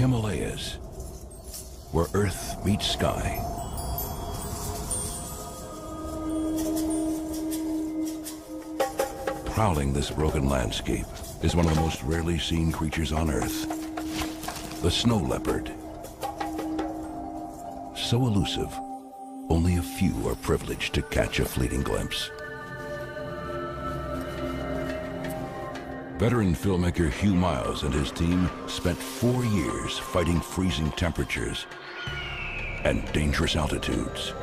Himalayas, where earth meets sky. Prowling this broken landscape is one of the most rarely seen creatures on Earth, the snow leopard. So elusive, only a few are privileged to catch a fleeting glimpse. Veteran filmmaker Hugh Miles and his team spent 4 years fighting freezing temperatures and dangerous altitudes.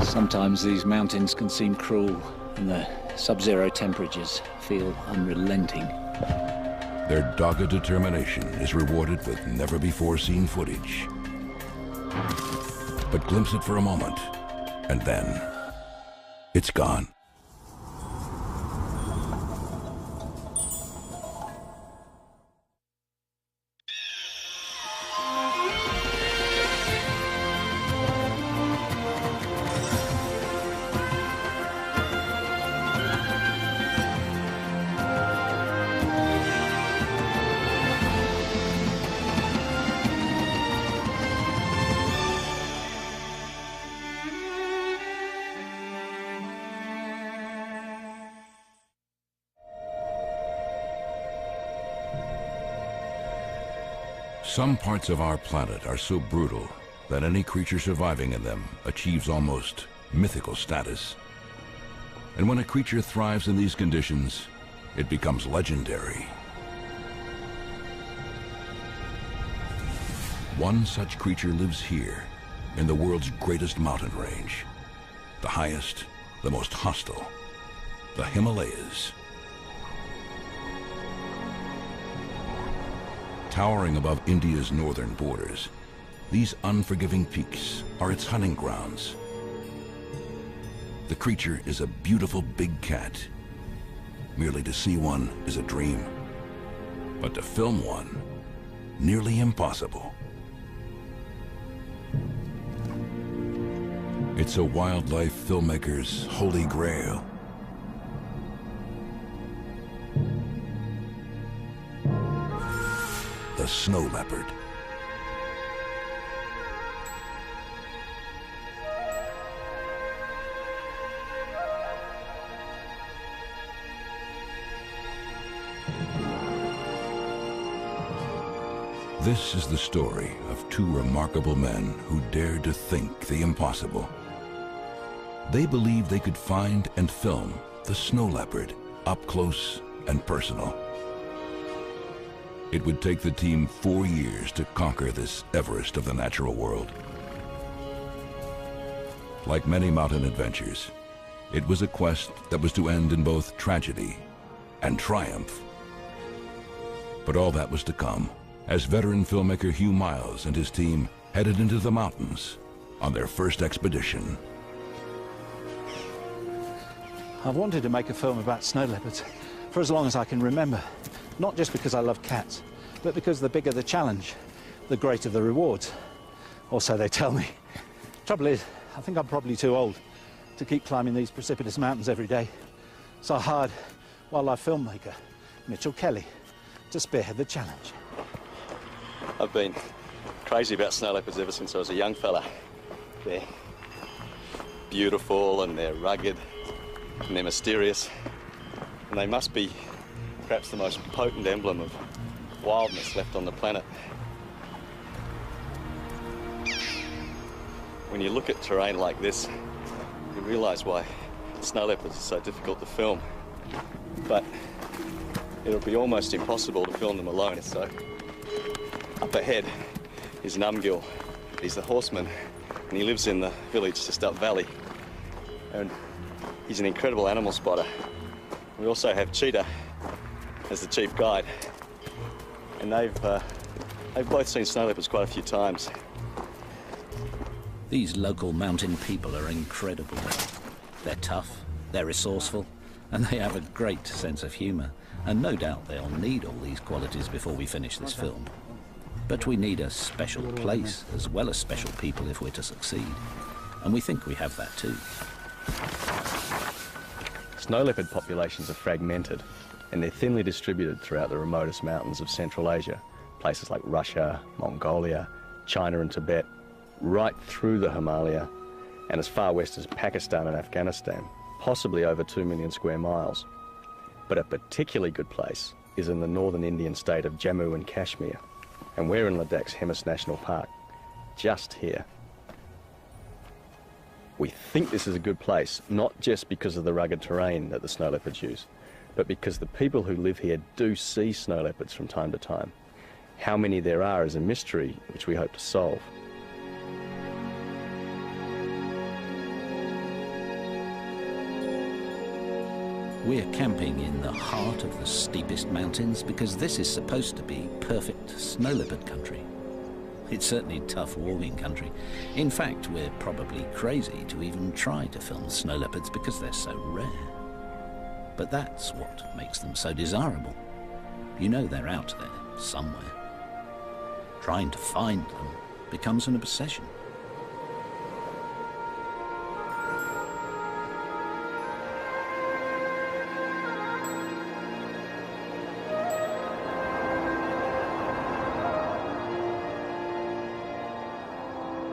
Sometimes these mountains can seem cruel, and the sub-zero temperatures feel unrelenting. Their dogged determination is rewarded with never-before-seen footage. But glimpse it for a moment, and then it's gone. Some parts of our planet are so brutal that any creature surviving in them achieves almost mythical status. And when a creature thrives in these conditions, it becomes legendary. One such creature lives here, in the world's greatest mountain range. The highest, the most hostile, the Himalayas. Towering above India's northern borders, these unforgiving peaks are its hunting grounds. The creature is a beautiful big cat. Merely to see one is a dream, but to film one, nearly impossible. It's a wildlife filmmaker's holy grail. The snow leopard. This is the story of two remarkable men who dared to think the impossible. They believed they could find and film the snow leopard up close and personal. It would take the team 4 years to conquer this Everest of the natural world. Like many mountain adventures, it was a quest that was to end in both tragedy and triumph. But all that was to come as veteran filmmaker Hugh Miles and his team headed into the mountains on their first expedition. I've wanted to make a film about snow leopards for as long as I can remember. Not just because I love cats, but because the bigger the challenge, the greater the rewards. Or so they tell me. Trouble is, I think I'm probably too old to keep climbing these precipitous mountains every day. So I hired wildlife filmmaker Mitchell Kelly to spearhead the challenge. I've been crazy about snow leopards ever since I was a young fella. They're beautiful and they're rugged and they're mysterious, and they must be perhaps the most potent emblem of wildness left on the planet. When you look at terrain like this, you realise why snow leopards are so difficult to film. But it'll be almost impossible to film them alone. So up ahead is Numgill. He's the horseman, and he lives in the village just up valley. And he's an incredible animal spotter. We also have Cheetah as the chief guide, and they've both seen snow leopards quite a few times. These local mountain people are incredible. They're tough, they're resourceful, and they have a great sense of humour. And no doubt they'll need all these qualities before we finish this film. But we need a special place as well as special people if we're to succeed. And we think we have that too. Snow leopard populations are fragmented, and they're thinly distributed throughout the remotest mountains of Central Asia, places like Russia, Mongolia, China and Tibet, right through the Himalaya, and as far west as Pakistan and Afghanistan, possibly over 2 million square miles. But a particularly good place is in the northern Indian state of Jammu and Kashmir, and we're in Ladakh's Hemis National Park, just here. We think this is a good place, not just because of the rugged terrain that the snow leopards use, but because the people who live here do see snow leopards from time to time. How many there are is a mystery which we hope to solve. We're camping in the heart of the steepest mountains because this is supposed to be perfect snow leopard country. It's certainly tough walking country. In fact, we're probably crazy to even try to film snow leopards because they're so rare. But that's what makes them so desirable. You know they're out there somewhere. Trying to find them becomes an obsession.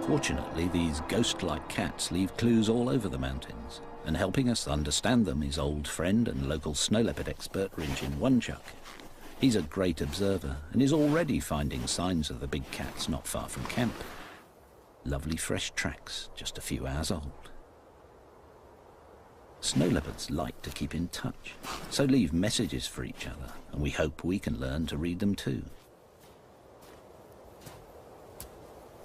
Fortunately, these ghost-like cats leave clues all over the mountains, and helping us understand them is old friend and local snow leopard expert Rinjin Wonchuk. He's a great observer and is already finding signs of the big cats not far from camp. Lovely fresh tracks, just a few hours old. Snow leopards like to keep in touch, so leave messages for each other, and we hope we can learn to read them too.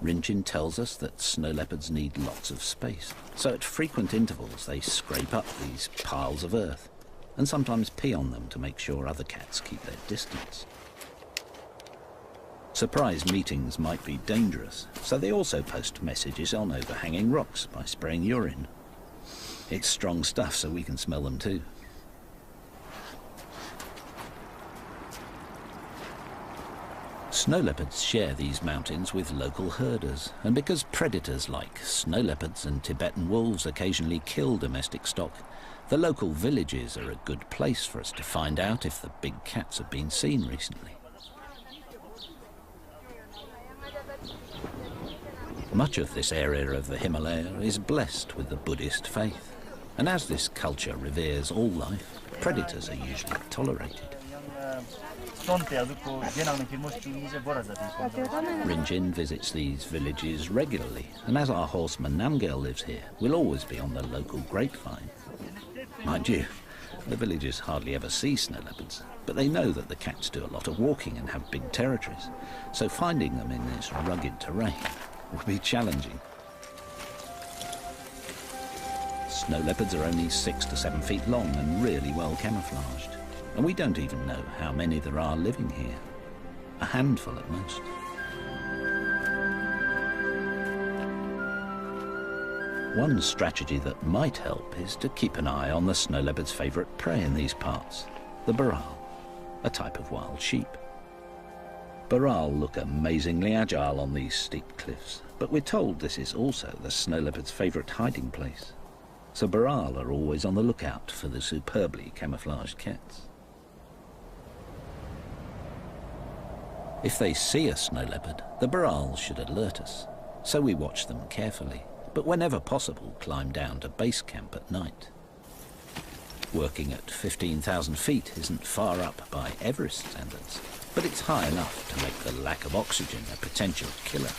Rinjin tells us that snow leopards need lots of space, so at frequent intervals they scrape up these piles of earth and sometimes pee on them to make sure other cats keep their distance. Surprise meetings might be dangerous, so they also post messages on overhanging rocks by spraying urine. It's strong stuff, so we can smell them too. Snow leopards share these mountains with local herders, and because predators like snow leopards and Tibetan wolves occasionally kill domestic stock, the local villages are a good place for us to find out if the big cats have been seen recently. Much of this area of the Himalaya is blessed with the Buddhist faith, and as this culture reveres all life, predators are usually tolerated. Rinjin visits these villages regularly, and as our horseman Namgel lives here, we'll always be on the local grapevine. Mind you, the villagers hardly ever see snow leopards, but they know that the cats do a lot of walking and have big territories, so finding them in this rugged terrain will be challenging. Snow leopards are only 6 to 7 feet long and really well camouflaged. And we don't even know how many there are living here. A handful at most. One strategy that might help is to keep an eye on the snow leopard's favourite prey in these parts, the baral, a type of wild sheep. Baral look amazingly agile on these steep cliffs, but we're told this is also the snow leopard's favourite hiding place. So baral are always on the lookout for the superbly camouflaged cats. If they see a snow leopard, the baral should alert us, so we watch them carefully, but whenever possible climb down to base camp at night. Working at 15,000 feet isn't far up by Everest standards, but it's high enough to make the lack of oxygen a potential killer.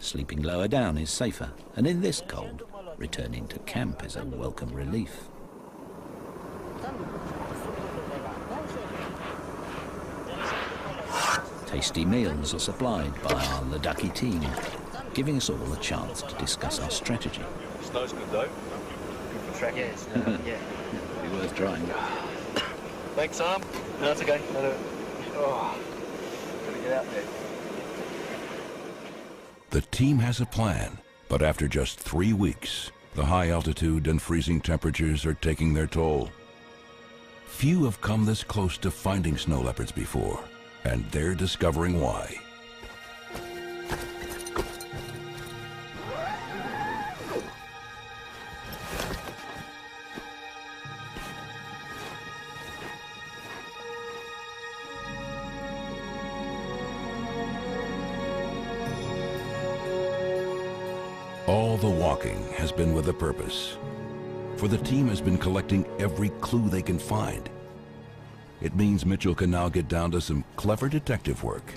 Sleeping lower down is safer, and in this cold, returning to camp is a welcome relief. Tasty meals are supplied by our Ladakhi team, giving us all a chance to discuss our strategy. Snow's good though. Good for tracking. Yeah. Be worth trying. Thanks, Arm. No, it's okay. Oh, gotta get out there. The team has a plan, but after just 3 weeks, the high altitude and freezing temperatures are taking their toll. Few have come this close to finding snow leopards before, and they're discovering why. All the walking has been with a purpose, for the team has been collecting every clue they can find. It means Mitchell can now get down to some clever detective work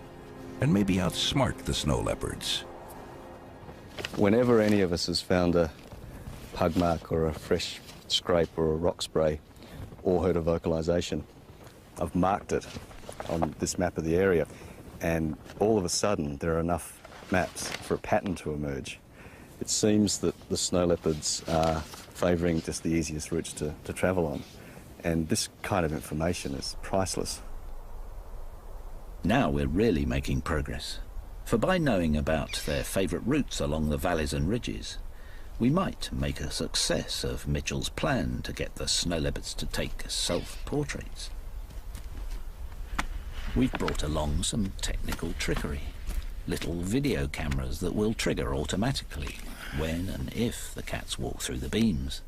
and maybe outsmart the snow leopards. Whenever any of us has found a pug mark or a fresh scrape or a rock spray or heard a vocalization, I've marked it on this map of the area, and all of a sudden there are enough maps for a pattern to emerge. It seems that the snow leopards are favouring just the easiest routes to travel on, and this kind of information is priceless. Now we're really making progress, for by knowing about their favourite routes along the valleys and ridges, we might make a success of Mitchell's plan to get the snow leopards to take self-portraits. We've brought along some technical trickery, little video cameras that will trigger automatically when and if the cats walk through the beams.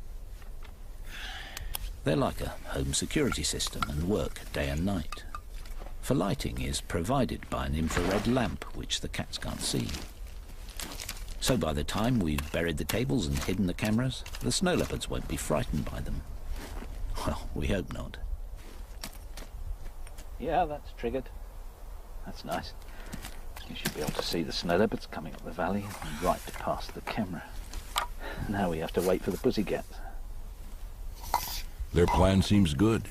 They're like a home security system and work day and night. For lighting is provided by an infrared lamp which the cats can't see. So by the time we've buried the cables and hidden the cameras, the snow leopards won't be frightened by them. Well, we hope not. Yeah, that's triggered. That's nice. You should be able to see the snow leopards coming up the valley and right past the camera. Now we have to wait for the pussycats. Their plan seems good,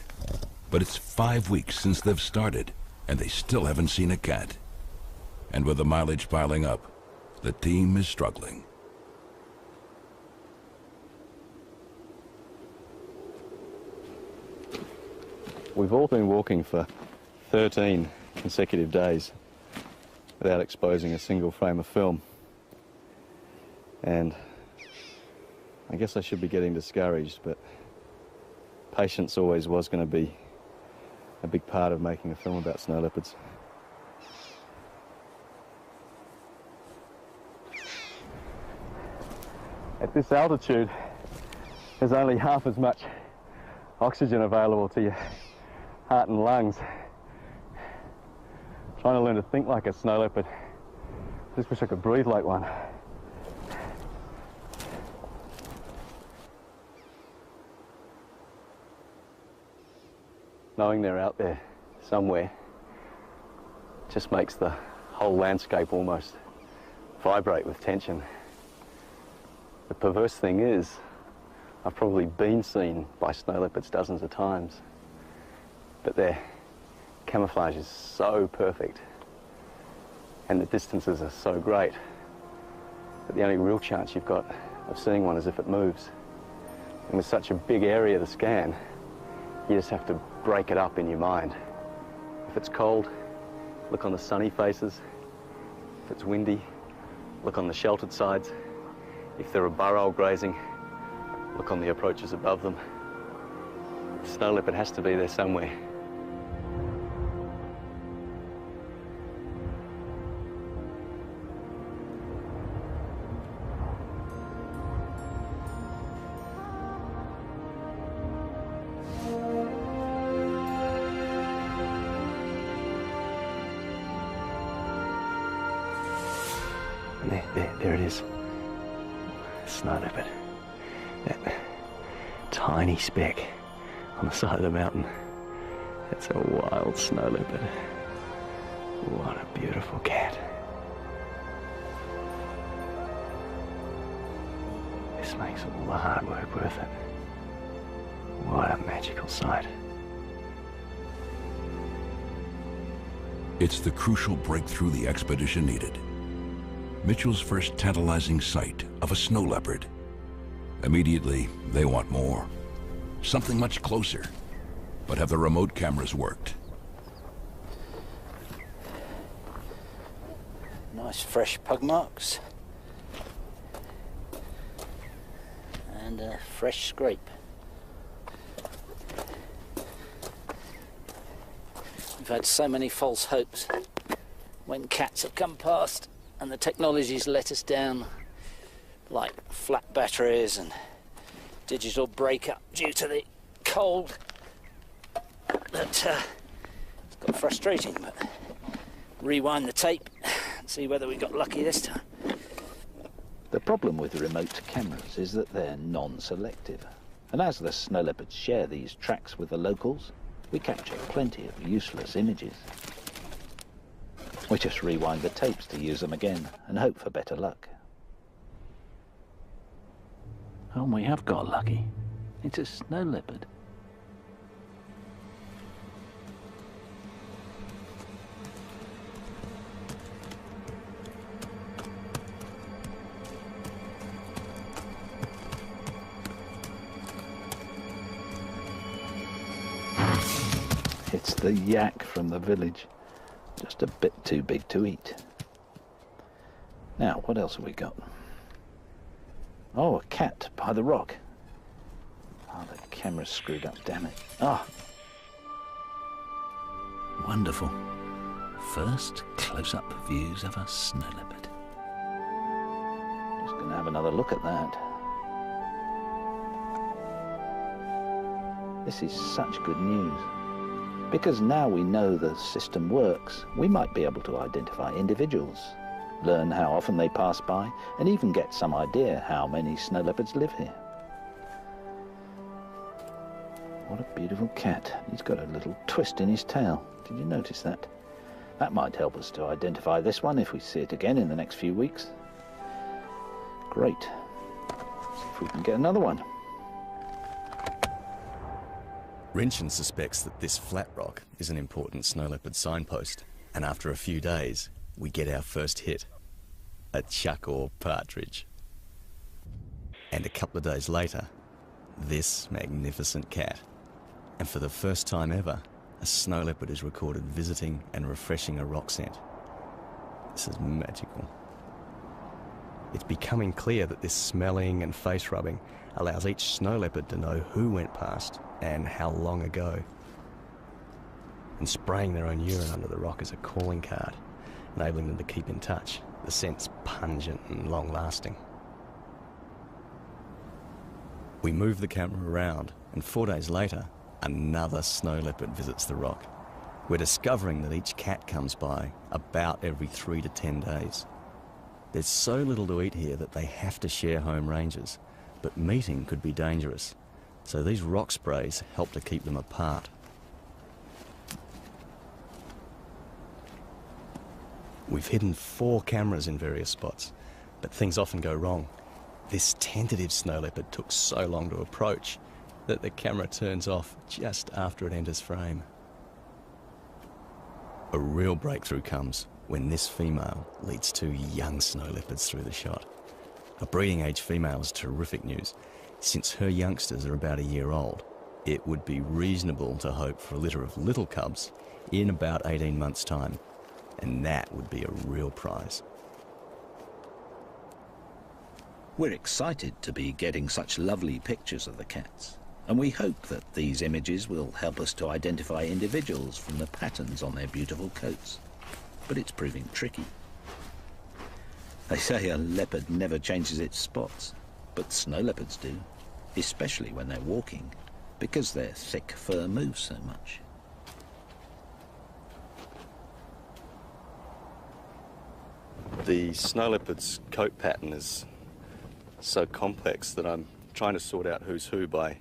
but it's 5 weeks since they've started, and they still haven't seen a cat. And with the mileage piling up, the team is struggling. We've all been walking for 13 consecutive days without exposing a single frame of film. And I guess I should be getting discouraged, but patience always was going to be a big part of making a film about snow leopards. At this altitude, there's only half as much oxygen available to your heart and lungs. Trying to learn to think like a snow leopard. Just wish I could breathe like one. Knowing they're out there somewhere just makes the whole landscape almost vibrate with tension. The perverse thing is, I've probably been seen by snow leopards dozens of times, but their camouflage is so perfect and the distances are so great that the only real chance you've got of seeing one is if it moves. And with such a big area to scan, you just have to break it up in your mind. If it's cold, look on the sunny faces. If it's windy, look on the sheltered sides. If there are burrow grazing, look on the approaches above them. The snow leopard has to be there somewhere. There it is. Snow leopard. That tiny speck on the side of the mountain. That's a wild snow leopard. What a beautiful cat. This makes all the hard work worth it. What a magical sight. It's the crucial breakthrough the expedition needed. Mitchell's first tantalizing sight of a snow leopard. Immediately, they want more. Something much closer. But have the remote cameras worked? Nice fresh pug marks. And a fresh scrape. We've had so many false hopes when cats have come past and the technology's let us down, like flat batteries and digital breakup due to the cold. It's got frustrating, but rewind the tape and see whether we got lucky this time. The problem with remote cameras is that they're non-selective. And as the snow leopards share these tracks with the locals, we capture plenty of useless images. We just rewind the tapes to use them again and hope for better luck. Oh, we have got lucky. It's a snow leopard. It's the yak from the village. Just a bit too big to eat. Now, what else have we got? Oh, a cat by the rock. Oh, the camera's screwed up, damn it. Ah. Wonderful. First close-up views of a snow leopard. Just going to have another look at that. This is such good news. Because now we know the system works, we might be able to identify individuals, learn how often they pass by, and even get some idea how many snow leopards live here. What a beautiful cat. He's got a little twist in his tail. Did you notice that? That might help us to identify this one if we see it again in the next few weeks. Great. See if we can get another one. Rinchen suspects that this flat rock is an important snow leopard signpost, and after a few days, we get our first hit, a chuck or partridge. And a couple of days later, this magnificent cat. And for the first time ever, a snow leopard is recorded visiting and refreshing a rock scent. This is magical. It's becoming clear that this smelling and face rubbing allows each snow leopard to know who went past and how long ago. And spraying their own urine under the rock is a calling card, enabling them to keep in touch. The scent's pungent and long-lasting. We move the camera around, and 4 days later, another snow leopard visits the rock. We're discovering that each cat comes by about every 3 to 10 days. There's so little to eat here that they have to share home ranges, but meeting could be dangerous, so these rock sprays help to keep them apart. We've hidden 4 cameras in various spots, but things often go wrong. This tentative snow leopard took so long to approach that the camera turns off just after it enters frame. A real breakthrough comes when this female leads 2 young snow leopards through the shot. A breeding age female is terrific news. Since her youngsters are about a year old, it would be reasonable to hope for a litter of little cubs in about 18 months' time, and that would be a real prize. We're excited to be getting such lovely pictures of the cats, and we hope that these images will help us to identify individuals from the patterns on their beautiful coats. But it's proving tricky. They say a leopard never changes its spots, but snow leopards do, especially when they're walking, because their thick fur moves so much. The snow leopard's coat pattern is so complex that I'm trying to sort out who's who by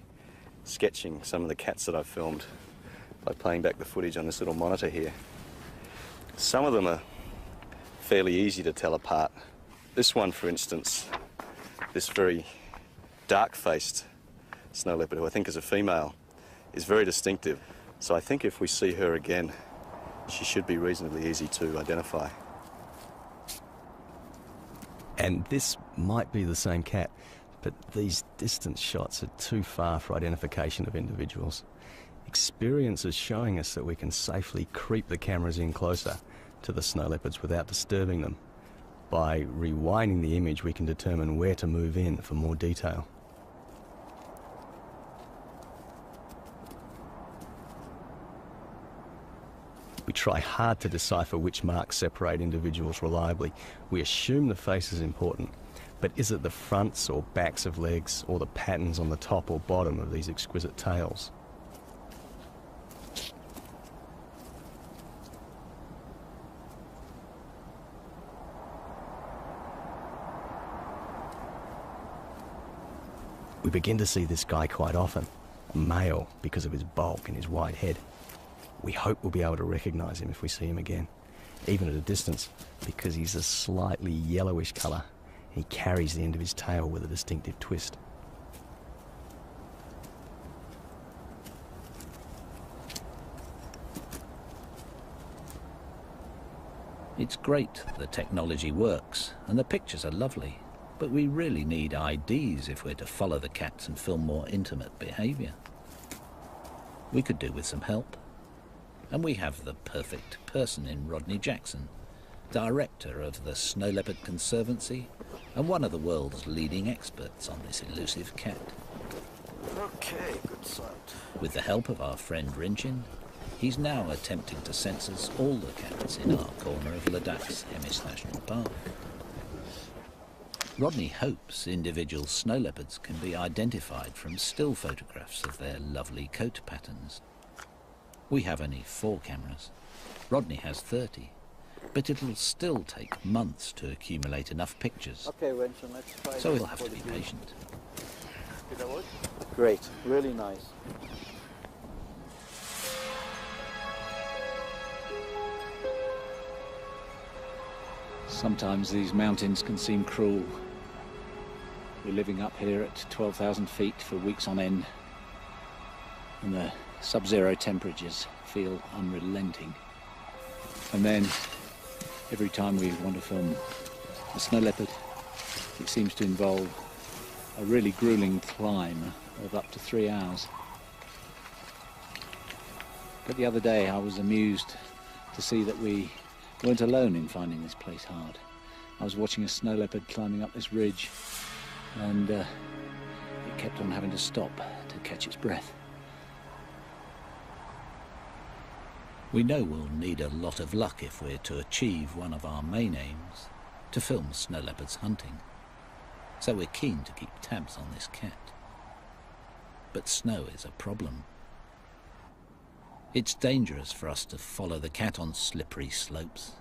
sketching some of the cats that I've filmed by playing back the footage on this little monitor here. Some of them are fairly easy to tell apart. This one, for instance, this very dark-faced snow leopard, who I think is a female, is very distinctive. So I think if we see her again, she should be reasonably easy to identify. And this might be the same cat, but these distance shots are too far for identification of individuals. Experience is showing us that we can safely creep the cameras in closer to the snow leopards without disturbing them. By rewinding the image, we can determine where to move in for more detail. We try hard to decipher which marks separate individuals reliably. We assume the face is important, but is it the fronts or backs of legs or the patterns on the top or bottom of these exquisite tails? We begin to see this guy quite often, a male because of his bulk and his wide head. We hope we'll be able to recognise him if we see him again, even at a distance, because he's a slightly yellowish colour. He carries the end of his tail with a distinctive twist. It's great the technology works, and the pictures are lovely, but we really need IDs if we're to follow the cats and film more intimate behaviour. We could do with some help. And we have the perfect person in Rodney Jackson, director of the Snow Leopard Conservancy and one of the world's leading experts on this elusive cat. Okay, good sight. With the help of our friend Rinchin, he's now attempting to census all the cats in our corner of Ladakh's Hemis National Park. Rodney hopes individual snow leopards can be identified from still photographs of their lovely coat patterns. We have only 4 cameras. Rodney has 30. But it'll still take months to accumulate enough pictures. Okay, Winston, let's try. So we'll have to be patient. Great, really nice. Sometimes these mountains can seem cruel. We're living up here at 12,000 feet for weeks on end, and the sub-zero temperatures feel unrelenting. And then, every time we want to film a snow leopard, it seems to involve a really grueling climb of up to 3 hours. But the other day I was amused to see that we weren't alone in finding this place hard. I was watching a snow leopard climbing up this ridge, and it kept on having to stop to catch its breath. We know we'll need a lot of luck if we're to achieve one of our main aims, to film snow leopards hunting. So we're keen to keep tabs on this cat. But snow is a problem. It's dangerous for us to follow the cat on slippery slopes.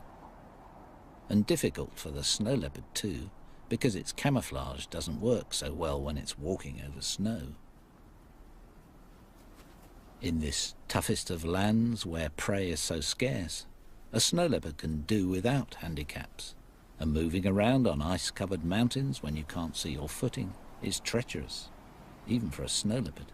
And difficult for the snow leopard too, because its camouflage doesn't work so well when it's walking over snow. In this toughest of lands where prey is so scarce, a snow leopard can do without handicaps, and moving around on ice-covered mountains when you can't see your footing is treacherous, even for a snow leopard.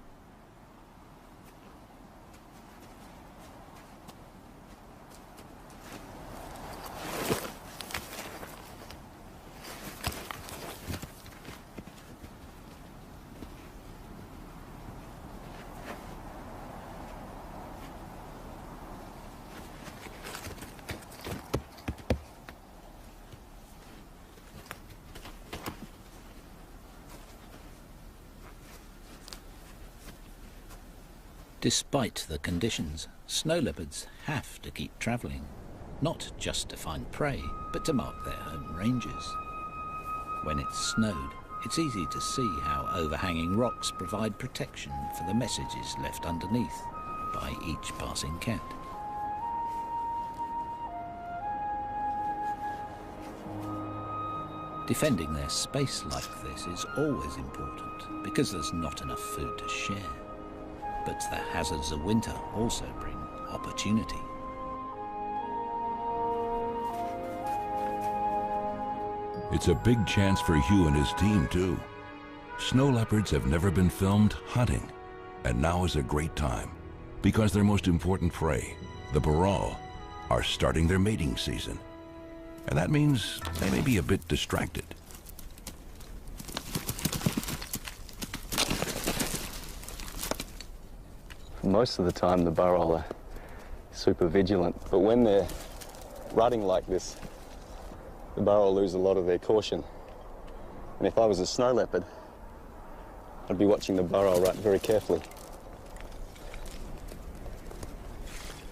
Despite the conditions, snow leopards have to keep travelling, not just to find prey, but to mark their home ranges. When it's snowed, it's easy to see how overhanging rocks provide protection for the messages left underneath by each passing cat. Defending their space like this is always important because there's not enough food to share. But the hazards of winter also bring opportunity. It's a big chance for Hugh and his team, too. Snow leopards have never been filmed hunting, and now is a great time, because their most important prey, the burrell, are starting their mating season. And that means they may be a bit distracted. Most of the time the burrell are super vigilant, but when they're rutting like this, the burrell lose a lot of their caution. And if I was a snow leopard, I'd be watching the burrell rut very carefully.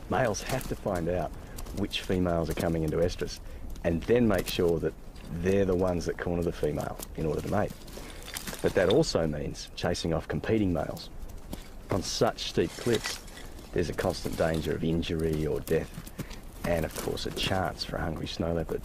Males have to find out which females are coming into estrus and then make sure that they're the ones that corner the female in order to mate. But that also means chasing off competing males. On such steep cliffs, there's a constant danger of injury or death, and of course a chance for a hungry snow leopard.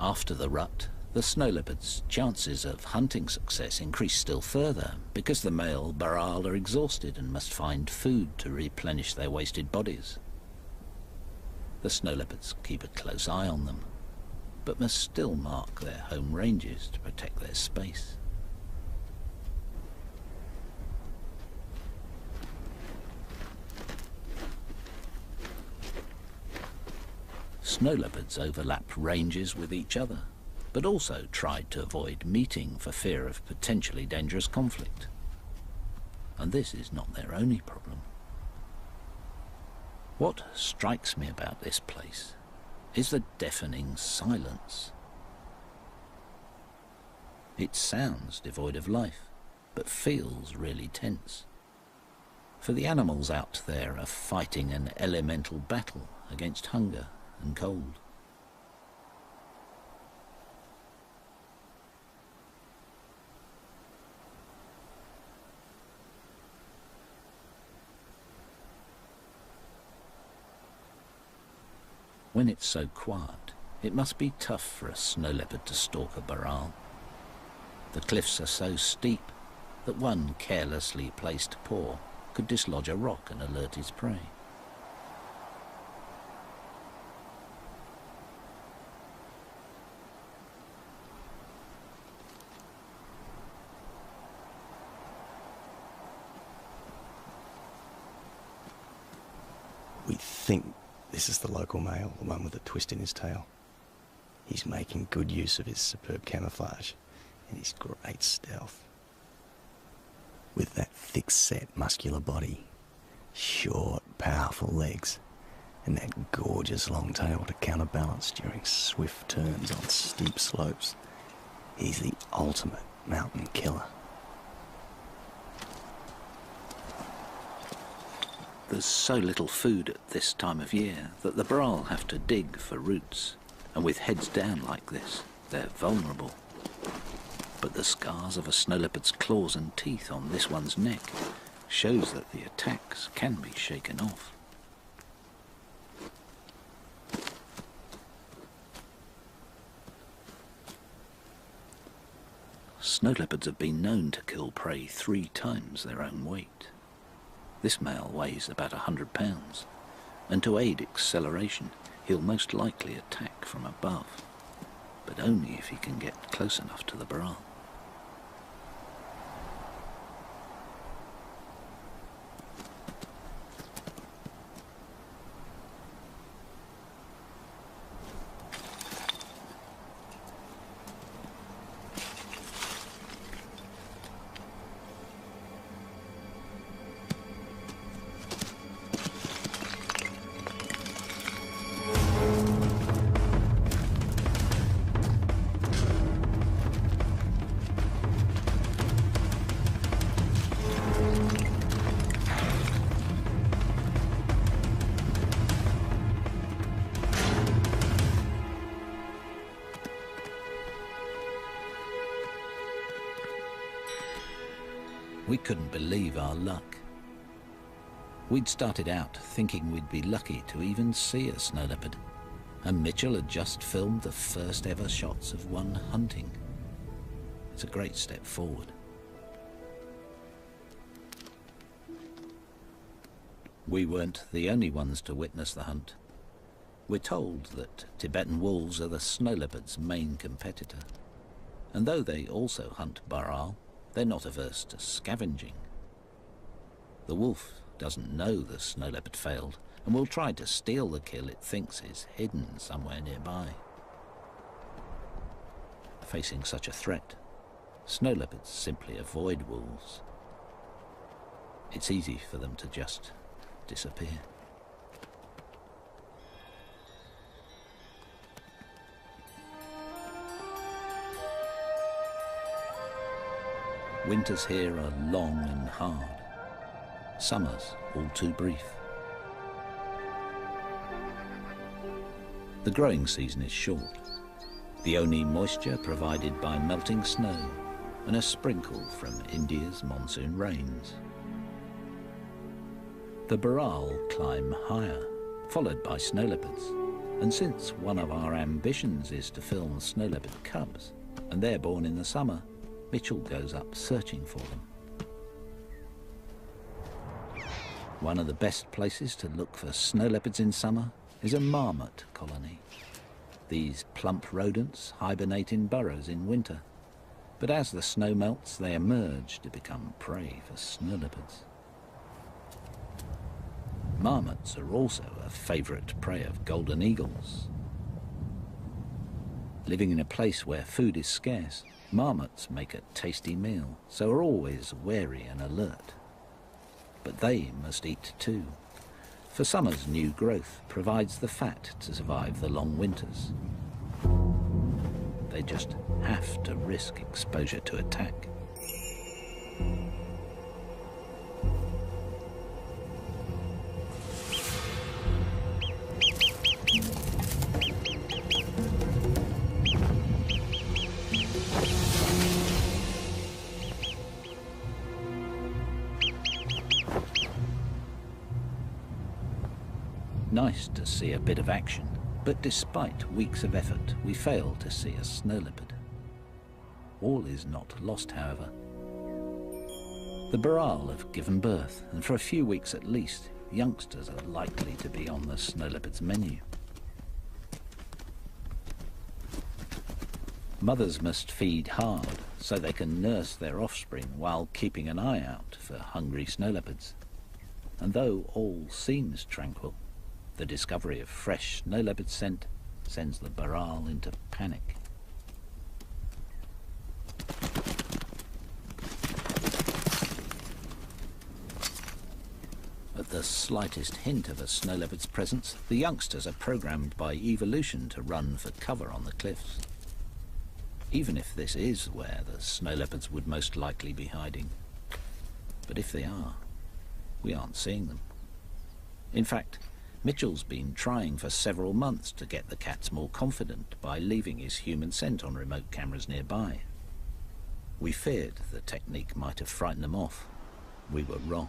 After the rut, the snow leopard's chances of hunting success increase still further because the male baral are exhausted and must find food to replenish their wasted bodies. The snow leopards keep a close eye on them, but must still mark their home ranges to protect their space. Snow leopards overlap ranges with each other, but also tried to avoid meeting for fear of potentially dangerous conflict. And this is not their only problem. What strikes me about this place is the deafening silence. It sounds devoid of life, but feels really tense. For the animals out there are fighting an elemental battle against hunger and cold. When it's so quiet, it must be tough for a snow leopard to stalk a baral. The cliffs are so steep that one carelessly placed paw could dislodge a rock and alert his prey. We think this is the local male, the one with the twist in his tail. He's making good use of his superb camouflage and his great stealth. With that thick-set, muscular body, short, powerful legs, and that gorgeous long tail to counterbalance during swift turns on steep slopes, he's the ultimate mountain killer. There's so little food at this time of year that the baral have to dig for roots, and with heads down like this, they're vulnerable. But the scars of a snow leopard's claws and teeth on this one's neck shows that the attacks can be shaken off. Snow leopards have been known to kill prey 3 times their own weight. This male weighs about 100 pounds, and to aid acceleration, he'll most likely attack from above, but only if he can get close enough to the baral. We couldn't believe our luck. We'd started out thinking we'd be lucky to even see a snow leopard, and Mitchell had just filmed the first ever shots of one hunting. It's a great step forward. We weren't the only ones to witness the hunt. We're told that Tibetan wolves are the snow leopard's main competitor, and though they also hunt baral, they're not averse to scavenging. The wolf doesn't know the snow leopard failed and will try to steal the kill it thinks is hidden somewhere nearby. Facing such a threat, snow leopards simply avoid wolves. It's easy for them to just disappear. Winters here are long and hard. Summers all too brief. The growing season is short. The only moisture provided by melting snow and a sprinkle from India's monsoon rains. The baral climb higher, followed by snow leopards, And since one of our ambitions is to film snow leopard cubs, and they're born in the summer, Mitchell goes up searching for them. One of the best places to look for snow leopards in summer is a marmot colony. These plump rodents hibernate in burrows in winter, but as the snow melts, they emerge to become prey for snow leopards. Marmots are also a favourite prey of golden eagles. Living in a place where food is scarce, marmots make a tasty meal, so are always wary and alert. But they must eat too, for summer's new growth provides the fat to survive the long winters. They just have to risk exposure to attack. Nice to see a bit of action, but despite weeks of effort, we fail to see a snow leopard. All is not lost, however. The Baral have given birth, and for a few weeks at least, youngsters are likely to be on the snow leopard's menu. Mothers must feed hard so they can nurse their offspring while keeping an eye out for hungry snow leopards. And though all seems tranquil, the discovery of fresh snow leopard scent sends the Baral into panic. At the slightest hint of a snow leopard's presence, the youngsters are programmed by evolution to run for cover on the cliffs. Even if this is where the snow leopards would most likely be hiding. But if they are, we aren't seeing them. In fact, Mitchell's been trying for several months to get the cats more confident by leaving his human scent on remote cameras nearby. We feared the technique might have frightened them off. We were wrong.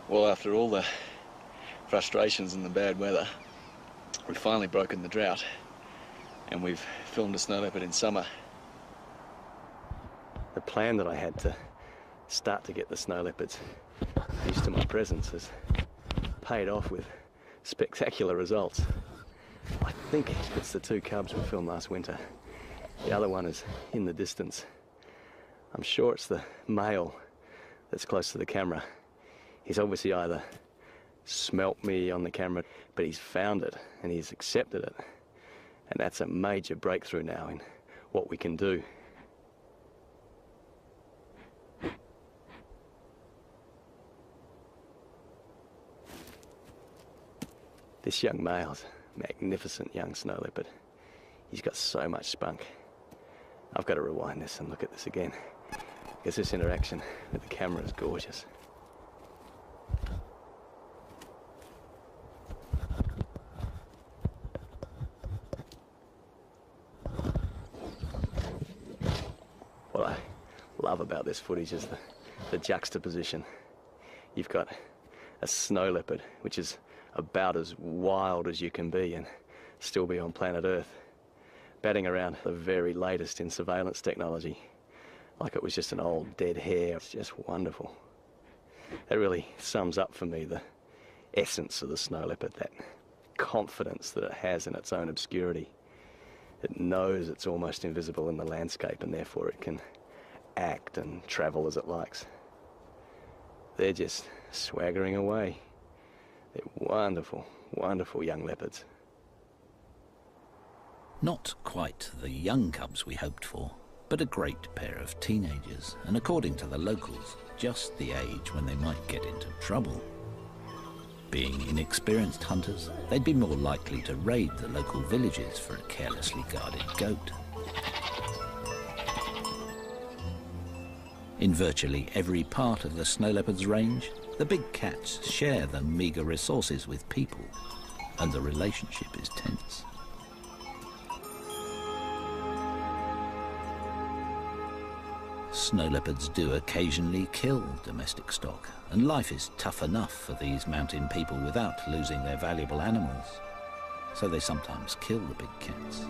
Well, after all the frustrations and the bad weather, we've finally broken the drought, and we've filmed a snow leopard in summer. The plan that I had to start to get the snow leopards used to my presence has paid off with spectacular results. I think it's the two cubs we filmed last winter. The other one is in the distance. I'm sure it's the male that's close to the camera. He's obviously either smelt me on the camera, but he's found it and he's accepted it. And that's a major breakthrough now in what we can do. This young male's a magnificent young snow leopard. He's got so much spunk. I've got to rewind this and look at this again, because this interaction with the camera is gorgeous. What I love about this footage is the juxtaposition. You've got a snow leopard, which is about as wild as you can be and still be on planet Earth, batting around the very latest in surveillance technology, like it was just an old dead hare. It's just wonderful. That really sums up for me the essence of the snow leopard, that confidence that it has in its own obscurity. It knows it's almost invisible in the landscape, and therefore it can act and travel as it likes. They're just swaggering away. They're wonderful, wonderful young leopards. Not quite the young cubs we hoped for, but a great pair of teenagers, and according to the locals, just the age when they might get into trouble. Being inexperienced hunters, they'd be more likely to raid the local villages for a carelessly guarded goat. In virtually every part of the snow leopard's range, the big cats share the meagre resources with people, and the relationship is tense. snow leopards do occasionally kill domestic stock, and life is tough enough for these mountain people without losing their valuable animals. So they sometimes kill the big cats.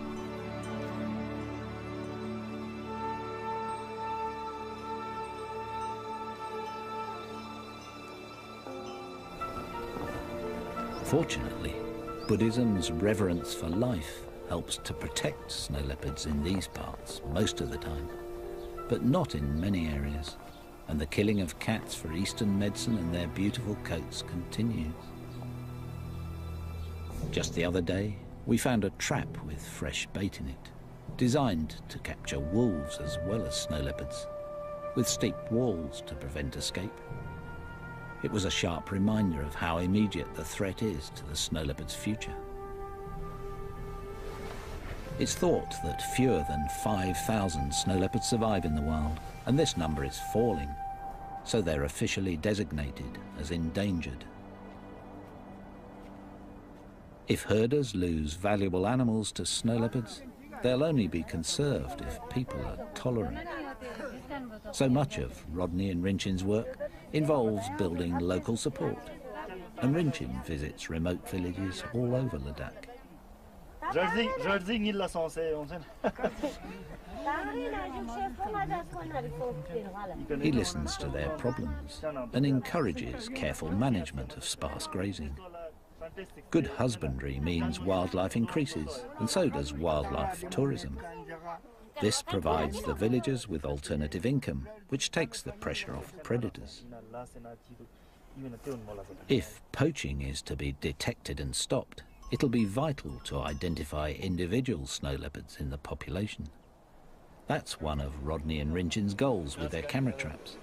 Fortunately, Buddhism's reverence for life helps to protect snow leopards in these parts most of the time, but not in many areas, and the killing of cats for Eastern medicine and their beautiful coats continues. Just the other day, we found a trap with fresh bait in it, designed to capture wolves as well as snow leopards, with steep walls to prevent escape. It was a sharp reminder of how immediate the threat is to the snow leopard's future. It's thought that fewer than 5,000 snow leopards survive in the wild, and this number is falling, so they're officially designated as endangered. If herders lose valuable animals to snow leopards, they'll only be conserved if people are tolerant. So much of Rodney and Rinchin's work involves building local support, and Rinchin visits remote villages all over Ladakh. He listens to their problems and encourages careful management of sparse grazing. Good husbandry means wildlife increases, and so does wildlife tourism. This provides the villagers with alternative income, which takes the pressure off predators. If poaching is to be detected and stopped, it'll be vital to identify individual snow leopards in the population. That's one of Rodney and Rinchin's goals with their camera traps,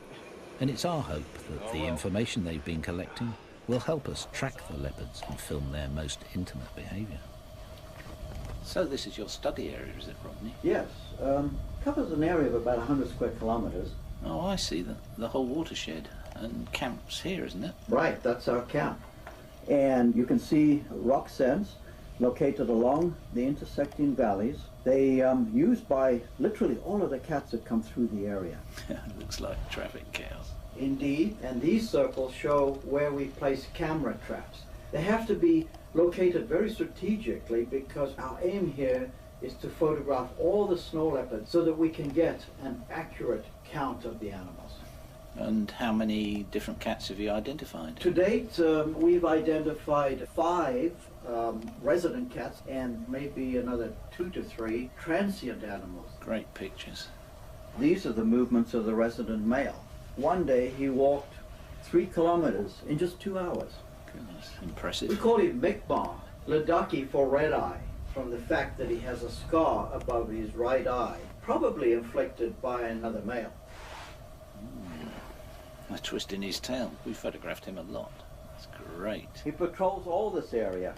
and it's our hope that the information they've been collecting will help us track the leopards and film their most intimate behaviour. So this is your study area, is it, Rodney? Yes. Covers an area of about 100 square kilometres. Oh, I see, the whole watershed, and camp's here, isn't it? Right, that's our camp. And you can see rock sends located along the intersecting valleys. They used by literally all of the cats that come through the area. Looks like traffic chaos. Indeed, and these circles show where we place camera traps. They have to be located very strategically because our aim here is to photograph all the snow leopards so that we can get an accurate count of the animals. And how many different cats have you identified? To date, we've identified 5 resident cats and maybe another 2 to 3 transient animals. Great pictures. These are the movements of the resident male. One day he walked 3 kilometers in just 2 hours. Goodness, impressive. We call him Mi'kmaq, Ladakhi for red eye, from the fact that he has a scar above his right eye, probably inflicted by another male. A twist in his tail. We photographed him a lot. That's great. He patrols all this area.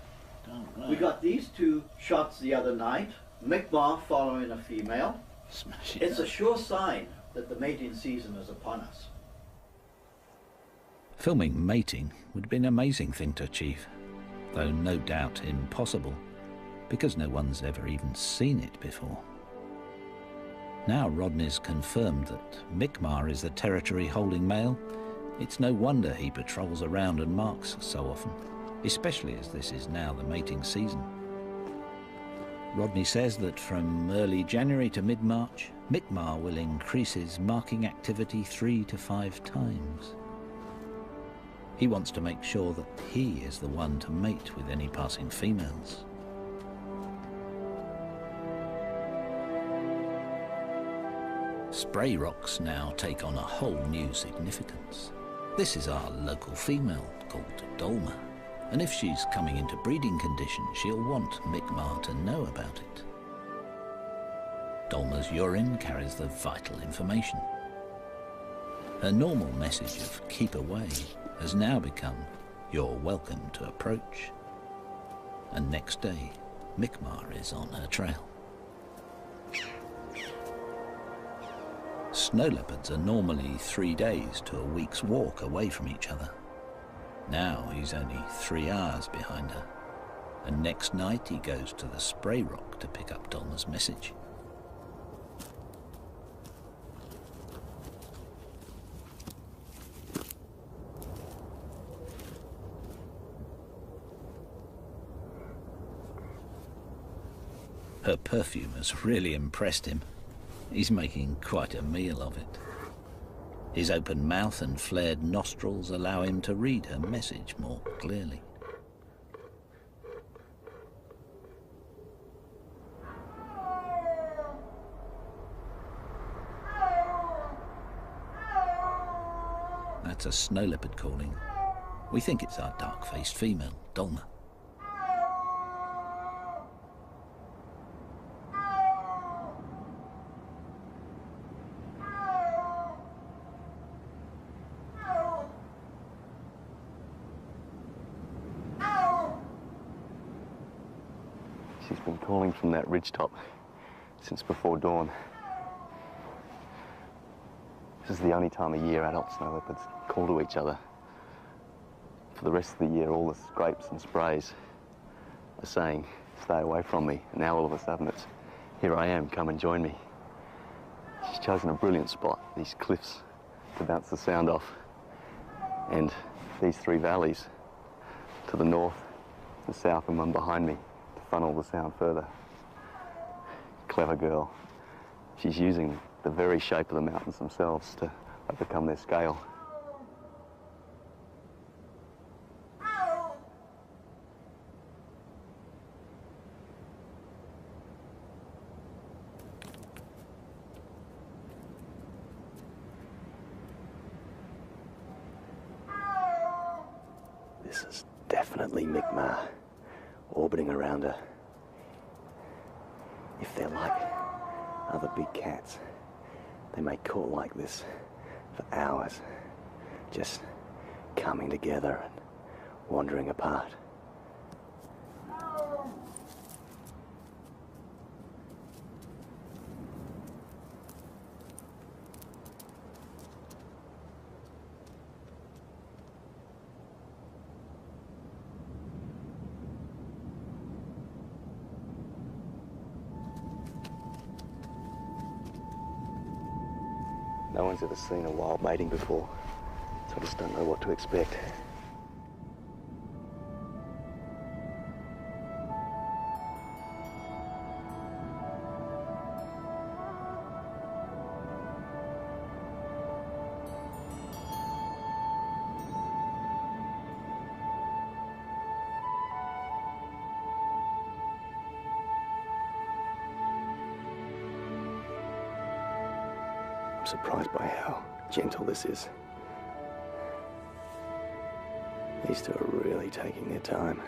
Oh, right. We got these 2 shots the other night, Mi'kmaq following a female. Smashing. It's a sure sign that the mating season is upon us. Filming mating would be an amazing thing to achieve, though no doubt impossible, because no one's ever even seen it before. Now Rodney's confirmed that Mi'kmaq is the territory holding male, it's no wonder he patrols around and marks so often, especially as this is now the mating season. Rodney says that from early January to mid-March, Mi'kmaq will increase his marking activity 3 to 5 times. He wants to make sure that he is the one to mate with any passing females. Spray rocks now take on a whole new significance. This is our local female called Dolma, and if she's coming into breeding condition, she'll want Mi'kmaq to know about it. Dolma's urine carries the vital information. Her normal message of keep away has now become you're welcome to approach. And next day, Mi'kmaq is on her trail. Snow leopards are normally 3 days to a week's walk away from each other. Now he's only 3 hours behind her, and next night he goes to the spray rock to pick up Dolma's message. Her perfume has really impressed him. He's making quite a meal of it. His open mouth and flared nostrils allow him to read her message more clearly. That's a snow leopard calling. We think it's our dark-faced female, Dolma. She's been calling from that ridgetop since before dawn. This is the only time of year adult snow leopards call to each other. For the rest of the year, all the scrapes and sprays are saying, stay away from me. And now all of a sudden it's, here I am, come and join me. She's chosen a brilliant spot, these cliffs, to bounce the sound off. And these three valleys to the north, the south, and one behind me to funnel the sound further. Clever girl. She's using the very shape of the mountains themselves to overcome their scale. This is definitely Mi'kmaq orbiting around her. If they're like other big cats, they may call like this for hours, just coming together and wandering apart. No one's ever seen a wild mating before, so I just don't know what to expect. I'm surprised by how gentle this is. These two are really taking their time.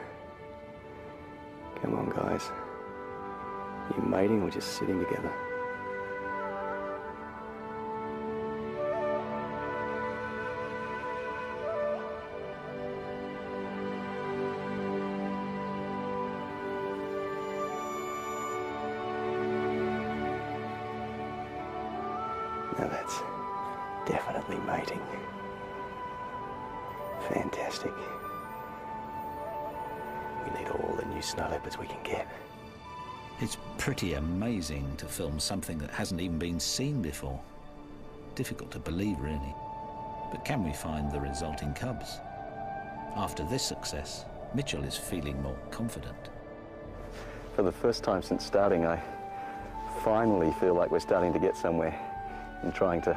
Come on, guys. You mating or just sitting together? Now that's definitely mating. Fantastic. We need all the new snow leopards we can get. It's pretty amazing to film something that hasn't even been seen before. Difficult to believe, really. But can we find the resulting cubs? After this success, Mitchell is feeling more confident. For the first time since starting, I finally feel like we're starting to get somewhere in trying to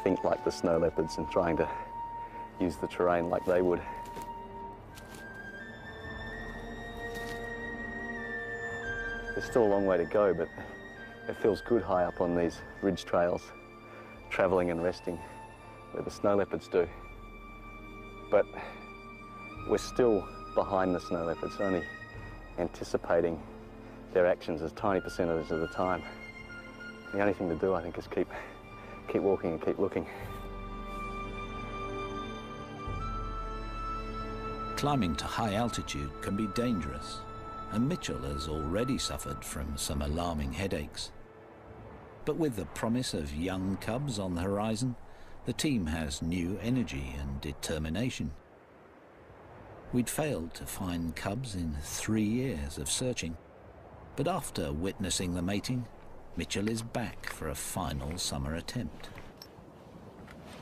think like the snow leopards and trying to use the terrain like they would. There's still a long way to go, but it feels good high up on these ridge trails, travelling and resting where the snow leopards do. But we're still behind the snow leopards, only anticipating their actions as tiny percentages of the time. The only thing to do, I think, is keep walking and keep looking. Climbing to high altitude can be dangerous, and Mitchell has already suffered from some alarming headaches. But with the promise of young cubs on the horizon, the team has new energy and determination. We'd failed to find cubs in 3 years of searching, but after witnessing the mating, Mitchell is back for a final summer attempt.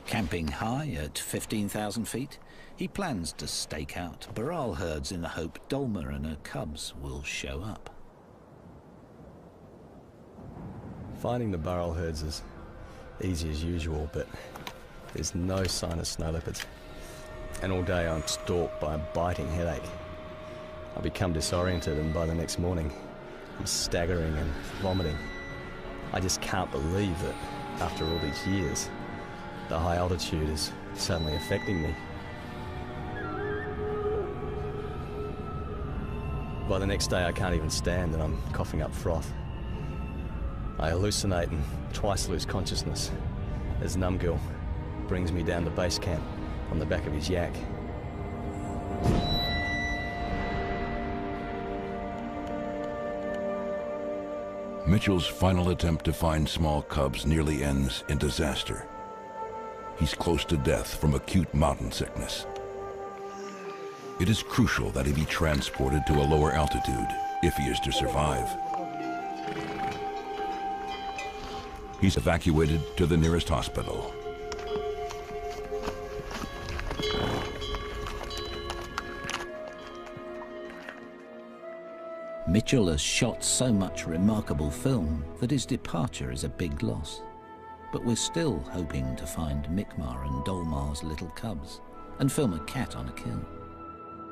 Camping high at 15,000 feet, he plans to stake out Baral herds in the hope Dolma and her cubs will show up. Finding the burrowel herds is easy as usual, but there's no sign of snow leopards. And all day I'm stalked by a biting headache. I become disoriented, and by the next morning I'm staggering and vomiting. I just can't believe that after all these years, the high altitude is suddenly affecting me. By the next day I can't even stand and I'm coughing up froth. I hallucinate and twice lose consciousness as Numgill brings me down to base camp on the back of his yak. Mitchell's final attempt to find small cubs nearly ends in disaster. He's close to death from acute mountain sickness. It is crucial that he be transported to a lower altitude if he is to survive. He's evacuated to the nearest hospital. Mitchell has shot so much remarkable film that his departure is a big loss. But we're still hoping to find Mi'kmaq and Dolmar's little cubs and film a cat on a kill.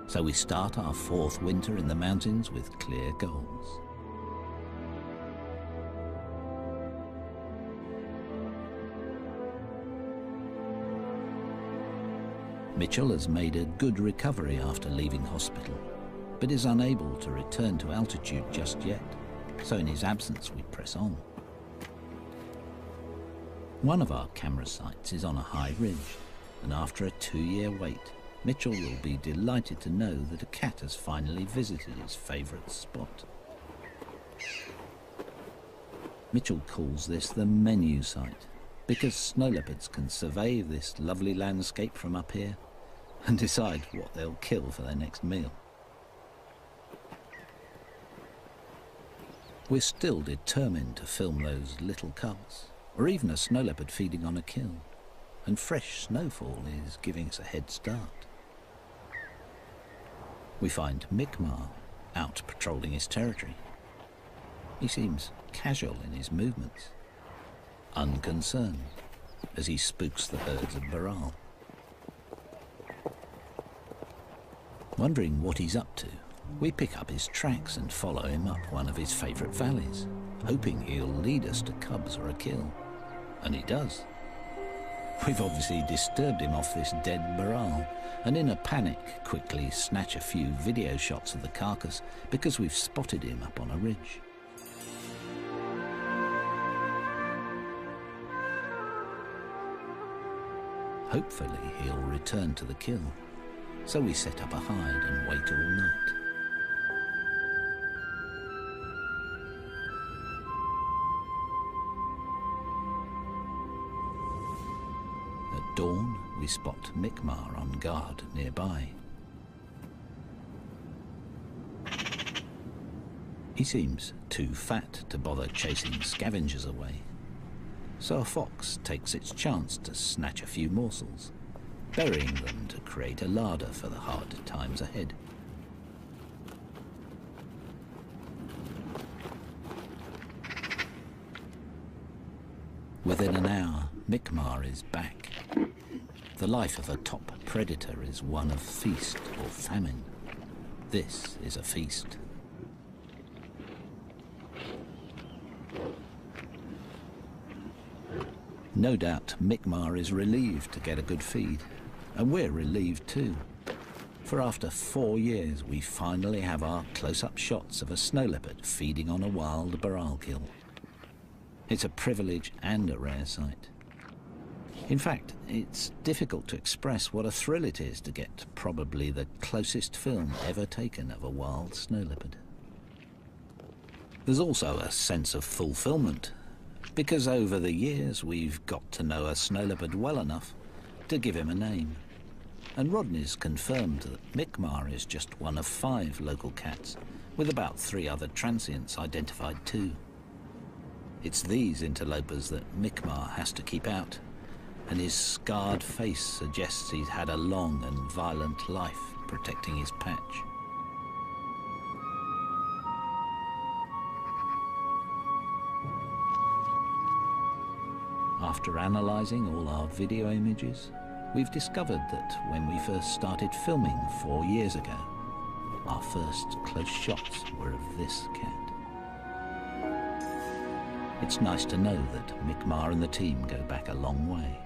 So we start our 4th winter in the mountains with clear goals. Mitchell has made a good recovery after leaving hospital, but is unable to return to altitude just yet, so in his absence we press on. One of our camera sites is on a high ridge, and after a 2-year wait, Mitchell will be delighted to know that a cat has finally visited his favourite spot. Mitchell calls this the menu site, because snow leopards can survey this lovely landscape from up here and decide what they'll kill for their next meal. We're still determined to film those little cubs, or even a snow leopard feeding on a kill, and fresh snowfall is giving us a head start. We find Mi'kmaq out patrolling his territory. He seems casual in his movements, unconcerned as he spooks the herds of burrowel. Wondering what he's up to, we pick up his tracks and follow him up one of his favourite valleys, hoping he'll lead us to cubs or a kill. And he does. We've obviously disturbed him off this dead burrowel, and in a panic quickly snatch a few video shots of the carcass because we've spotted him up on a ridge. Hopefully he'll return to the kill, so we set up a hide and wait all night. At dawn, we spot Mi'kmaq on guard nearby. He seems too fat to bother chasing scavengers away, so a fox takes its chance to snatch a few morsels, burying them to create a larder for the hard times ahead. Within an hour, Mi'kmaq is back. The life of a top predator is one of feast or famine. This is a feast. No doubt Mi'kmaq is relieved to get a good feed, and we're relieved too. For after 4 years, we finally have our close-up shots of a snow leopard feeding on a wild burrowel kill. It's a privilege and a rare sight. In fact, it's difficult to express what a thrill it is to get probably the closest film ever taken of a wild snow leopard. There's also a sense of fulfillment, because over the years we've got to know a snow leopard well enough to give him a name. And Rodney's confirmed that Mi'kmaq is just one of 5 local cats, with about 3 other transients identified too. It's these interlopers that Mi'kmaq has to keep out, and his scarred face suggests he's had a long and violent life protecting his patch. After analysing all our video images, we've discovered that when we first started filming 4 years ago, our first close shots were of this cat. It's nice to know that Mick Marr and the team go back a long way.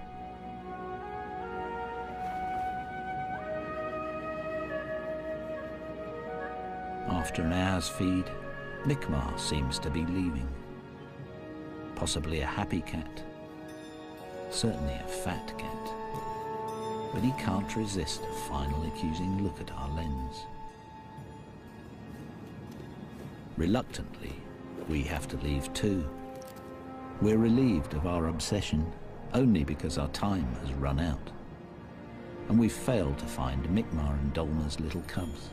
After an hour's feed, Mick Marr seems to be leaving. Possibly a happy cat, certainly a fat cat, but he can't resist a final accusing look at our lens. Reluctantly, we have to leave too. We're relieved of our obsession only because our time has run out, and we've failed to find Mick Marr and Dolma's little cubs.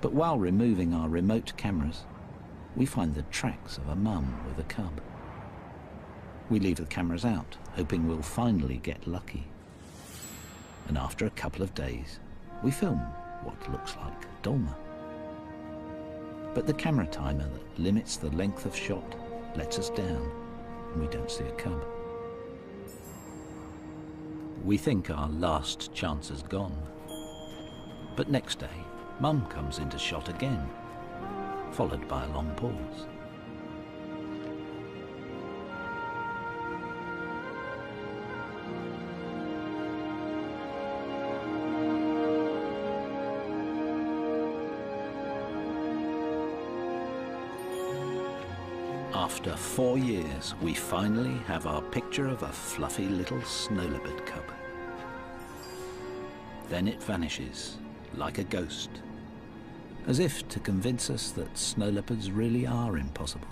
But while removing our remote cameras, we find the tracks of a mum with a cub. We leave the cameras out, hoping we'll finally get lucky. And after a couple of days, we film what looks like Dolma. But the camera timer that limits the length of shot lets us down, and we don't see a cub. We think our last chance is gone. But next day, Mum comes into shot again, followed by a long pause. After 4 years, we finally have our picture of a fluffy little snow leopard cub. Then it vanishes like a ghost, as if to convince us that snow leopards really are impossible.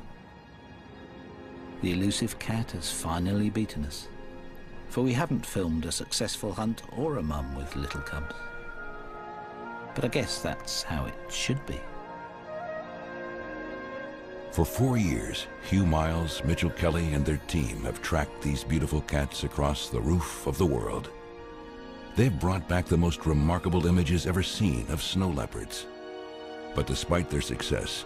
The elusive cat has finally beaten us, for we haven't filmed a successful hunt or a mum with little cubs. But I guess that's how it should be. For 4 years, Hugh Miles, Mitchell Kelly, and their team have tracked these beautiful cats across the roof of the world. They've brought back the most remarkable images ever seen of snow leopards. But despite their success,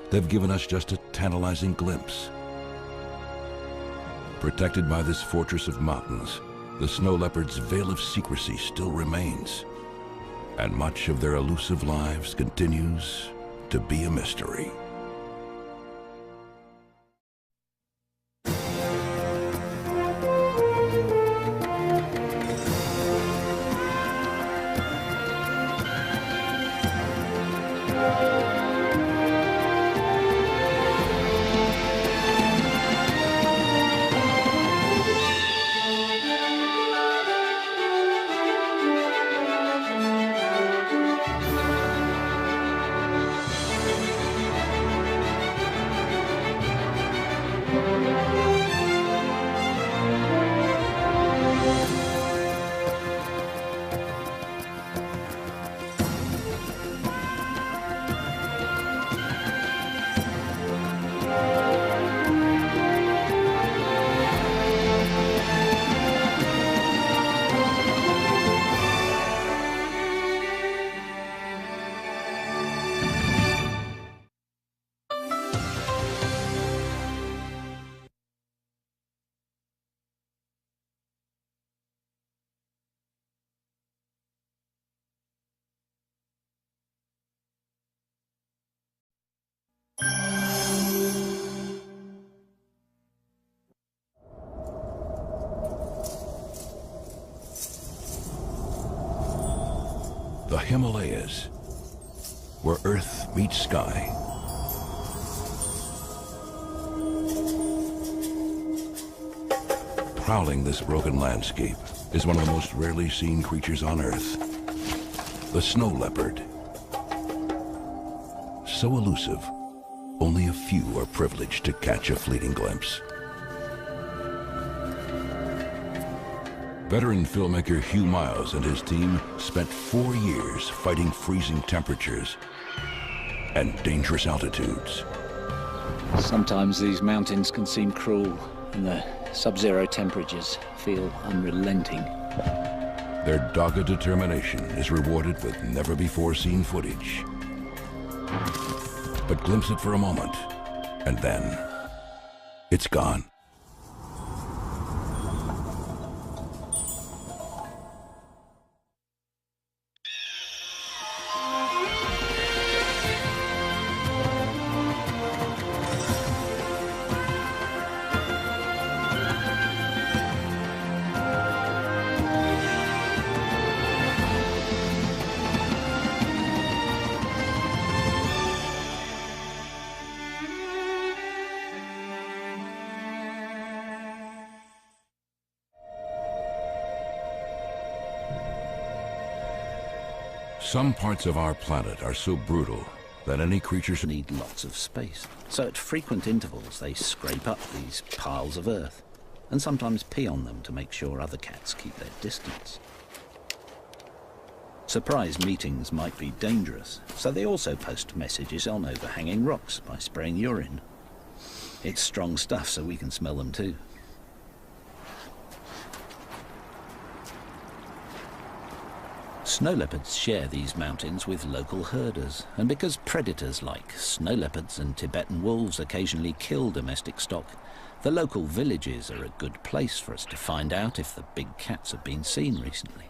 they've given us just a tantalizing glimpse. Protected by this fortress of mountains, the snow leopard's veil of secrecy still remains, and much of their elusive lives continues to be a mystery. The Himalayas, where earth meets sky. Prowling this broken landscape is one of the most rarely seen creatures on earth, the snow leopard. So elusive, only a few are privileged to catch a fleeting glimpse. Veteran filmmaker Hugh Miles and his team spent 4 years fighting freezing temperatures and dangerous altitudes. Sometimes these mountains can seem cruel, and the sub-zero temperatures feel unrelenting. Their dogged determination is rewarded with never-before-seen footage. But glimpse it for a moment, and then it's gone. Some parts of our planet are so brutal that any creature should Need lots of space, so at frequent intervals they scrape up these piles of earth and sometimes pee on them to make sure other cats keep their distance. Surprise meetings might be dangerous, so they also post messages on overhanging rocks by spraying urine. It's strong stuff, so we can smell them too. Snow leopards share these mountains with local herders, and because predators like snow leopards and Tibetan wolves occasionally kill domestic stock, the local villages are a good place for us to find out if the big cats have been seen recently.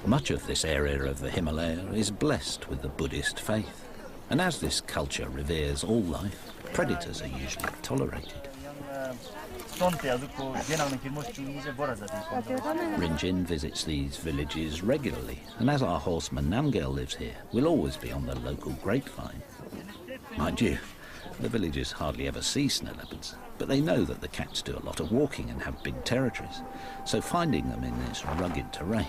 Much of this area of the Himalaya is blessed with the Buddhist faith, and as this culture reveres all life, predators are usually tolerated. Rinjin visits these villages regularly, and as our horseman Namgyal lives here, we'll always be on the local grapevine. Mind you, the villagers hardly ever see snow leopards, but they know that the cats do a lot of walking and have big territories, so finding them in this rugged terrain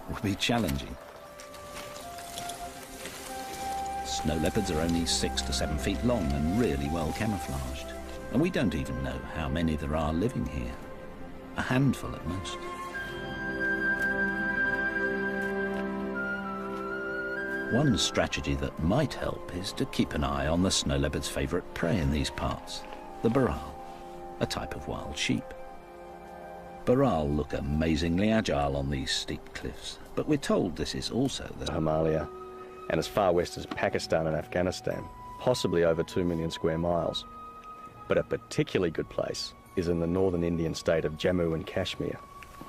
will be challenging. Snow leopards are only 6 to 7 feet long and really well camouflaged, and we don't even know how many there are living here. A handful at most. One strategy that might help is to keep an eye on the snow leopard's favourite prey in these parts, the baral, a type of wild sheep. Baral look amazingly agile on these steep cliffs, but we're told this is also the Himalaya, and as far west as Pakistan and Afghanistan, possibly over 2 million square miles. But a particularly good place is in the northern Indian state of Jammu and Kashmir,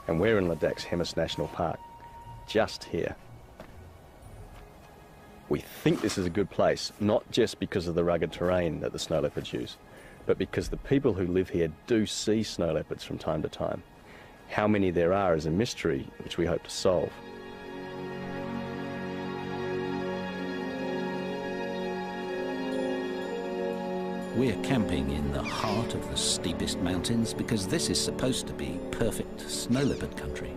and we're in Ladakh's Hemis National Park, just here. We think this is a good place, not just because of the rugged terrain that the snow leopards use, but because the people who live here do see snow leopards from time to time. How many there are is a mystery which we hope to solve. We're camping in the heart of the steepest mountains because this is supposed to be perfect snow leopard country.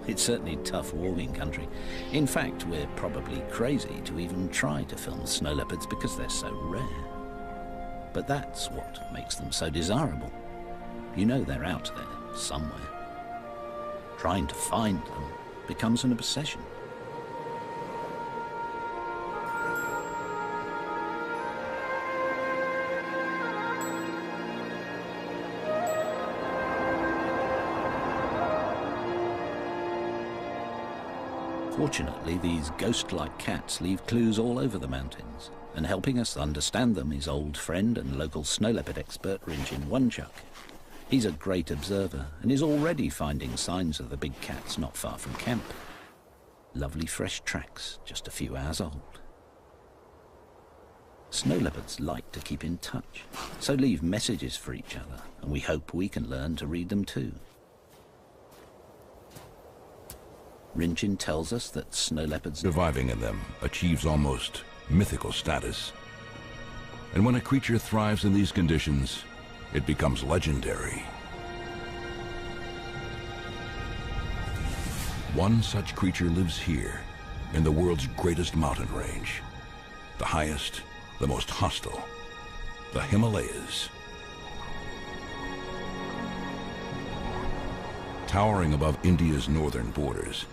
It's certainly tough walking country. In fact, we're probably crazy to even try to film snow leopards because they're so rare. But that's what makes them so desirable. You know they're out there somewhere. Trying to find them becomes an obsession. Fortunately, these ghost-like cats leave clues all over the mountains, and helping us understand them is old friend and local snow leopard expert Rinjin Wonchuk. He's a great observer and is already finding signs of the big cats not far from camp. Lovely fresh tracks, just a few hours old. Snow leopards like to keep in touch, so leave messages for each other, and we hope we can learn to read them too. Rinjin tells us that snow leopards surviving in them achieves almost mythical status. And when a creature thrives in these conditions, it becomes legendary. One such creature lives here, in the world's greatest mountain range. The highest, the most hostile, the Himalayas. Towering above India's northern borders,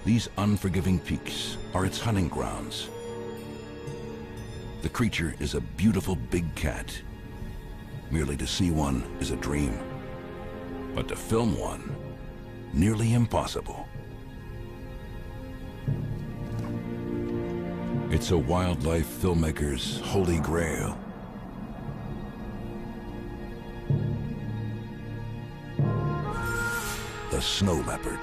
these unforgiving peaks are its hunting grounds. The creature is a beautiful big cat. Merely to see one is a dream, but to film one, nearly impossible. It's a wildlife filmmaker's holy grail. The snow leopard.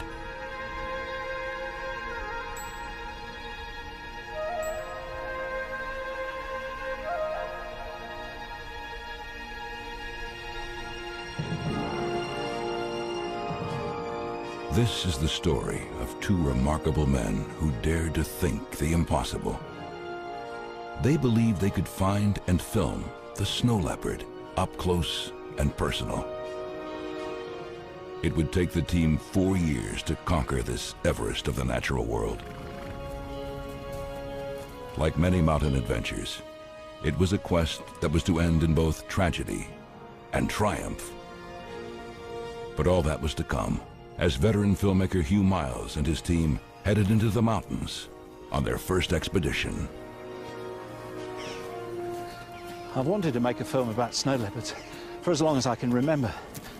This is the story of two remarkable men who dared to think the impossible. They believed they could find and film the snow leopard up close and personal. It would take the team 4 years to conquer this Everest of the natural world. Like many mountain adventures, it was a quest that was to end in both tragedy and triumph. But all that was to come as veteran filmmaker Hugh Miles and his team headed into the mountains on their first expedition. I've wanted to make a film about snow leopards for as long as I can remember.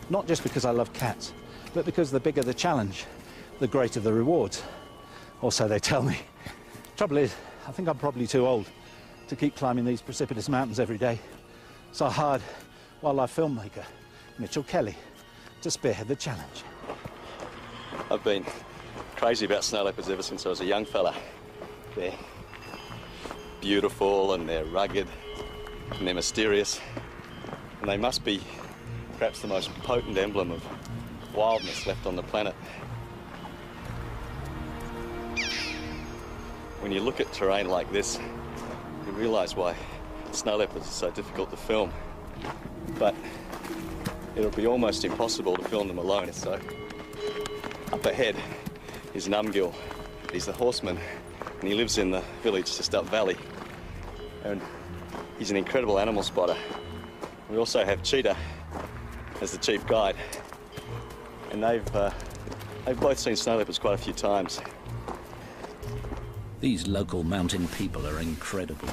Not just because I love cats, but because the bigger the challenge, the greater the rewards. Or so they tell me. Trouble is, I think I'm probably too old to keep climbing these precipitous mountains every day. So I hired wildlife filmmaker Mitchell Kelly to spearhead the challenge. I've been crazy about snow leopards ever since I was a young fella. They're beautiful and they're rugged and they're mysterious, and they must be perhaps the most potent emblem of wildness left on the planet. When you look at terrain like this, you realise why snow leopards are so difficult to film. But it'll be almost impossible to film them alone. So up ahead is Numgill. He's the horseman, and he lives in the village just up valley. And he's an incredible animal spotter. We also have Cheetah as the chief guide, and they've both seen snow leopards quite a few times. These local mountain people are incredible.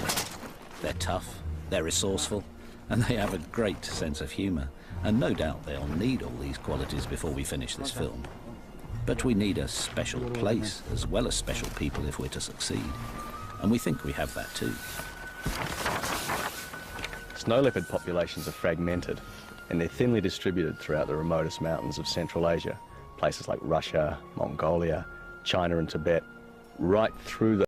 They're tough, they're resourceful, and they have a great sense of humour. And no doubt they'll need all these qualities before we finish this film. But we need a special place as well as special people if we're to succeed. And we think we have that too. Snow leopard populations are fragmented, and they're thinly distributed throughout the remotest mountains of Central Asia, places like Russia, Mongolia, China and Tibet, right through the